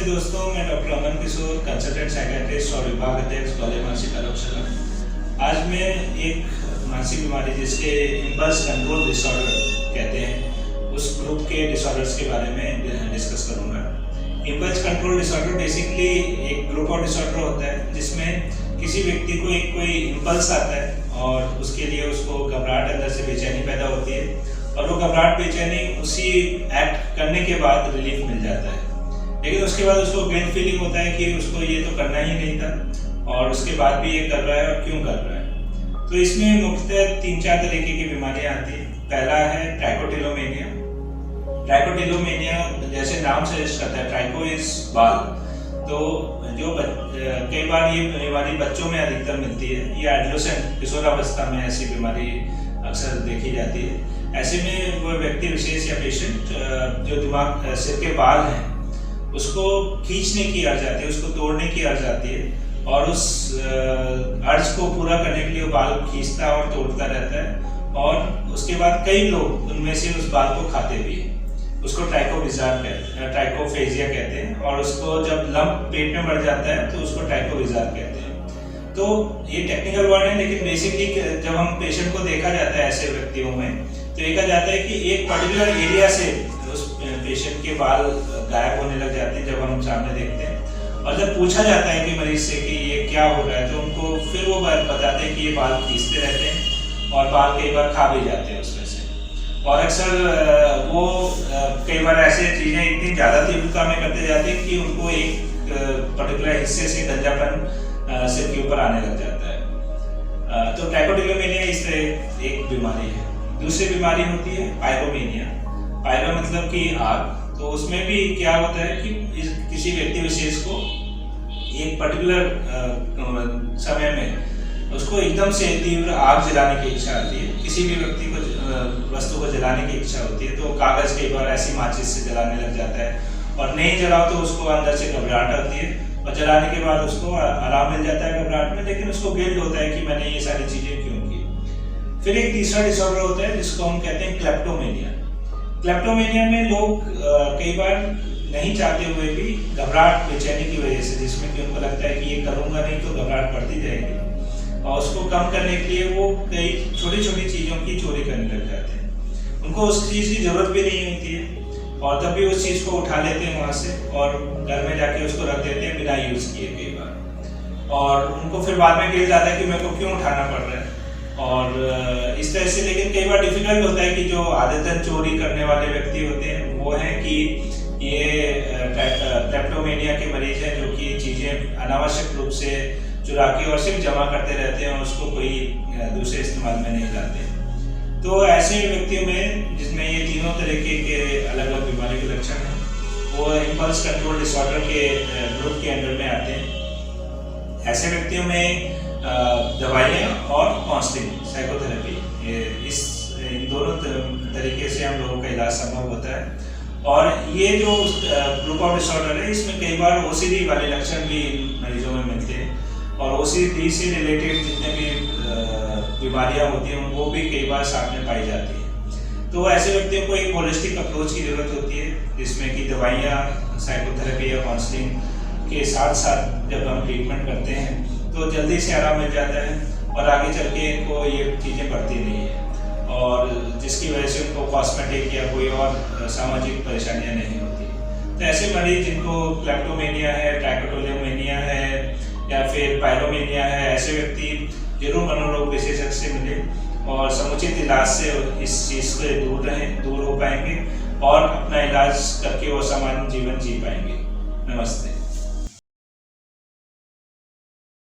दोस्तों, मैं डॉक्टर अमन किशोर, consultant psychiatrist और विभाग अध्यक्ष कॉलेज मानसिक आरोग्यशाला। आज मैं एक मानसिक बीमारी जिसके इम्पल्स कंट्रोल डिसऑर्डर कहते हैं, उस ग्रुप के डिसऑर्डर्स के बारे में डिस्कस करूंगा। इम्पल्स कंट्रोल डिसऑर्डर बेसिकली एक ग्रुप ऑफ डिसऑर्डर होता है जिसमें किसी व्यक्ति को एक कोई इम्पल्स आता है और उसके लिए उसको घबराहट, अंदर से बेचैनी पैदा होती है और वो घबराहट, बेचैनी उसी एक्ट करने के बाद रिलीफ मिल जाता है। लेकिन उसके बाद उसको गिल्ट फीलिंग होता है कि उसको ये तो करना ही नहीं था और उसके बाद भी ये कर रहा है और क्यों कर रहा है। तो इसमें मुख्यतः 3-4 तरीके की बीमारियां आती हैं। पहला है ट्राइकोटिलोमेनिया। ट्राइकोटिलोमेनिया जैसे नाम सजेस्ट करता है, ट्राइको इज बाल, तो जो कई बार ये बीमारी बच्चों में अधिकतर मिलती है। ये एडोलेसेंट, किशोरावस्था में ऐसी बीमारी अक्सर देखी जाती है। ऐसे में वो व्यक्ति विशेष या पेशेंट जो दिमाग, सिर के बाल हैं उसको खींचने की अर्ज आती है, उसको तोड़ने की अर्ज आती है और उस अर्ज को पूरा करने के लिए वो बाल खींचता और तोड़ता रहता है और उसके बाद कई लोग उनमें से उस बाल को खाते भी हैं। उसको ट्राइकोफेजिया कहते हैं और उसको जब लंप पेट में बढ़ जाता है तो उसको ट्राइकोविजार कहते हैं। तो ये टेक्निकल वर्ड है, लेकिन बेसिकली जब हम पेशेंट को देखा जाता है ऐसे व्यक्तियों में तो देखा जाता है कि एक पर्टिकुलर एरिया से उस पेशेंट के बाल गायब होने लग जाते हैं जब हम सामने देखते हैं। और जब पूछा जाता है कि मरीज से कि ये क्या हो रहा है तो उनको फिर वो बताते हैं कि ये बाल खींचते रहते हैं और बाल कई बार खा भी जाते हैं उसमें से। और अक्सर वो कई बार ऐसे चीज़ें इतनी ज़्यादा तीव्रता में करते जाते हैं कि उनको एक पर्टिकुलर हिस्से से गंजापन सिर के ऊपर आने लग जाता है। तो ट्राइकोटिलोमेनिया इस तरह एक बीमारी है। दूसरी बीमारी होती है पायरोमेनिया। पायरो मतलब कि आग। तो उसमें भी क्या होता है कि किसी व्यक्ति विशेष को एक पर्टिकुलर समय में उसको एकदम से तीव्र आग जलाने की इच्छा आती है। किसी भी व्यक्ति को वस्तु को जलाने की इच्छा होती है तो कागज कई बार ऐसी माचिस से जलाने लग जाता है और नहीं जलाओ तो उसको अंदर से घबराहट आती है और जलाने के बाद उसको आराम मिल जाता है घबराहट में, लेकिन उसको गिल्ट होता है कि मैंने ये सारी चीजें क्यों की। फिर एक तीसरा डिसऑर्डर होता है जिसको हम कहते हैं क्लेप्टोमेनिया। क्लेप्टोमेनिया में लोग कई बार नहीं चाहते हुए भी घबराहट, बेचैनी की वजह से, जिसमें कि उनको लगता है कि ये करूंगा नहीं तो घबराहट बढ़ती जाएगी और उसको कम करने के लिए वो कई छोटी छोटी चीज़ों की चोरी करने लग जाते हैं। उनको उस चीज़ की ज़रूरत भी नहीं होती है और तब भी उस चीज़ को उठा लेते हैं वहाँ से और घर में जाके उसको रख देते हैं बिना यूज़ किए कई बार। और उनको फिर बाद में गिल्ट आता है कि मेरे को क्यों उठाना पड़ रहा है और इस तरह से। लेकिन कई बार डिफिकल्ट होता है कि जो आदतन चोरी करने वाले व्यक्ति होते हैं वो हैं कि ये क्लेप्टोमेनिया के मरीज हैं जो कि चीज़ें अनावश्यक रूप से चुरा के और सिर्फ जमा करते रहते हैं और उसको कोई दूसरे इस्तेमाल में नहीं लाते। तो ऐसे व्यक्तियों में जिसमें ये तीनों तरीके के अलग अलग बीमारी के लक्षण हैं वो इम्पल्स कंट्रोल डिसऑर्डर के ग्रुप के अंडर में आते हैं। ऐसे व्यक्तियों में दवाइयाँ और काउंसलिंग, साइकोथेरेपी, इन दोनों तरीके से हम लोगों का इलाज संभव होता है। और ये जो ग्रुप ऑफ डिसऑर्डर है इसमें कई बार ओसीडी वाले लक्षण भी मरीजों में मिलते हैं और ओसीडी से रिलेटेड जितने भी बीमारियां होती हैं वो भी कई बार साथ में पाई जाती हैं। तो ऐसे व्यक्तियों को एक होलिस्टिक अप्रोच की ज़रूरत होती है जिसमें कि दवाइयाँ, साइकोथेरेपी या काउंसलिंग के साथ साथ जब हम ट्रीटमेंट करते हैं तो जल्दी से आराम मिल जाता है और आगे चल के इनको ये चीज़ें बढ़ती नहीं है और जिसकी वजह से उनको कॉस्मेटिक या कोई और सामाजिक परेशानियां नहीं होती। तो ऐसे मरीज जिनको क्लेप्टोमेनिया है, ट्राइकोटिलोमेनिया है या फिर पायरोमेनिया है, ऐसे व्यक्ति जरूर मनोरोग विशेषज्ञ से मिले और समुचित इलाज से इस चीज़ से दूर हो पाएंगे और अपना इलाज करके वो सामान्य जीवन जी पाएंगे। नमस्ते।